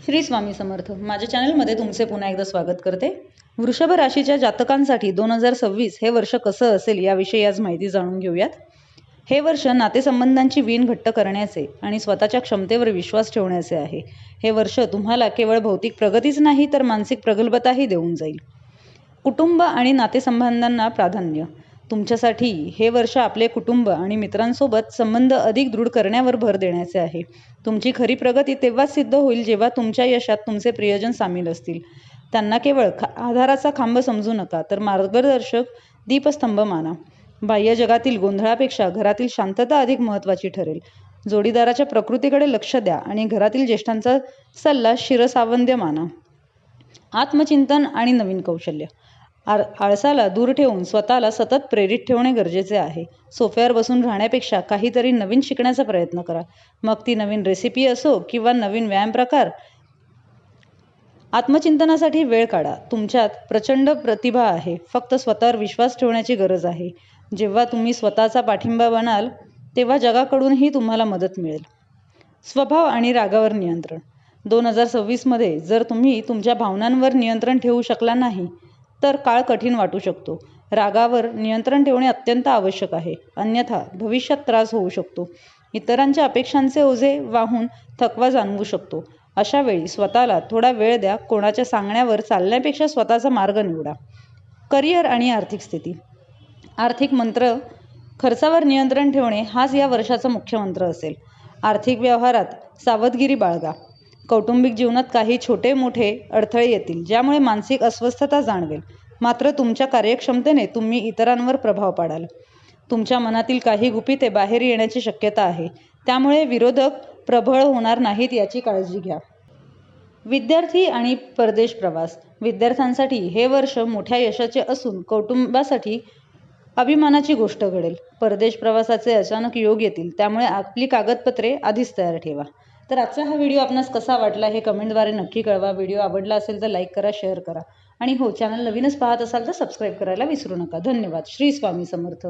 श्री स्वामी समर्थ. माझ्या चॅनलमध्ये तुमचे पुन्हा एकदा स्वागत करते. वृषभ राशीच्या जातकांसाठी 2026 हे वर्ष कसं असेल याविषयी आज माहिती जाणून घेऊयात. हे वर्ष नातेसंबंधांची वीण घट्ट करण्याचे आणि स्वतःच्या क्षमतेवर विश्वास ठेवण्याचे आहे. हे वर्ष तुम्हाला केवळ भौतिक प्रगतीच नाही तर मानसिक प्रगल्भताही देऊन जाईल. कुटुंब आणि नातेसंबंधांना प्राधान्य. तुमच्यासाठी हे वर्ष आपले कुटुंब आणि मित्रांसोबत संबंध अधिक दृढ करण्यावर भर देण्याचे आहे. तुमची खरी प्रगती तेव्हाच सिद्ध होईल जेव्हा तुमच्या यशात तुमचे प्रियजन सामील असतील. त्यांना केवळ आधाराचा खांब समजू नका तर मार्गदर्शक दीपस्तंभ माना. बाह्य जगातील गोंधळापेक्षा घरातील शांतता अधिक महत्त्वाची ठरेल. जोडीदाराच्या प्रकृतीकडे लक्ष द्या आणि घरातील ज्येष्ठांचा सल्ला शिरसावंद्य माना. आत्मचिंतन आणि नवीन कौशल्य. आळसाला दूर ठेवून स्वतःला सतत प्रेरित ठेवणे गरजेचे आहे. सोफ्यावर बसून राहण्यापेक्षा काहीतरी नवीन शिकण्याचा प्रयत्न करा. मग ती नवीन रेसिपी असो किंवा नवीन व्यायाम प्रकार. आत्मचिंतनासाठी वेळ काढा. तुमच्यात प्रचंड प्रतिभा आहे. फक्त स्वतःवर विश्वास ठेवण्याची गरज आहे. जेव्हा तुम्ही स्वतःचा पाठिंबा बनाल तेव्हा जगाकडूनही तुम्हाला मदत मिळेल. स्वभाव आणि रागावर नियंत्रण. 2026 मध्ये जर तुम्ही तुमच्या भावनांवर नियंत्रण ठेवू शकला नाही तर काळ कठीण वाटू शकतो. रागावर नियंत्रण ठेवणे अत्यंत आवश्यक आहे, अन्यथा भविष्यात त्रास होऊ शकतो. इतरांच्या अपेक्षांचे ओझे वाहून थकवा जाणवू शकतो. अशा वेळी स्वतःला थोडा वेळ द्या. कोणाच्या सांगण्यावर चालण्यापेक्षा स्वतःचा मार्ग निवडा. करिअर आणि आर्थिक स्थिती. आर्थिक मंत्र. खर्चावर नियंत्रण ठेवणे हाच या वर्षाचा मुख्य मंत्र असेल. आर्थिक व्यवहारात सावधगिरी बाळगा. कौटुंबिक जीवनात काही छोटे मोठे अडथळे येतील ज्यामुळे मानसिक अस्वस्थता जाणवेल. मात्र तुमच्या कार्यक्षमतेने तुम्ही इतरांवर प्रभाव पाडाल. तुमच्या मनातील काही गुपिते बाहेर येण्याची शक्यता आहे, त्यामुळे विरोधक प्रबळ होणार नाहीत याची काळजी घ्या. विद्यार्थी आणि परदेश प्रवास. विद्यार्थ्यांसाठी हे वर्ष मोठ्या यशाचे असून कौटुंबासाठी अभिमानाची गोष्ट घडेल. परदेश प्रवासाचे अचानक योग येतील, त्यामुळे आपली कागदपत्रे आधीच तयार ठेवा. तर आजचा हा व्हिडिओ आपणास कसा वाटला हे कमेंटद्वारे नक्की कळवा. व्हिडिओ आवडला असेल तर लाईक करा, शेअर करा आणि हो, चॅनल नवीनच पाहत असाल तर सबस्क्राईब करायला विसरू नका. धन्यवाद. श्री स्वामी समर्थ.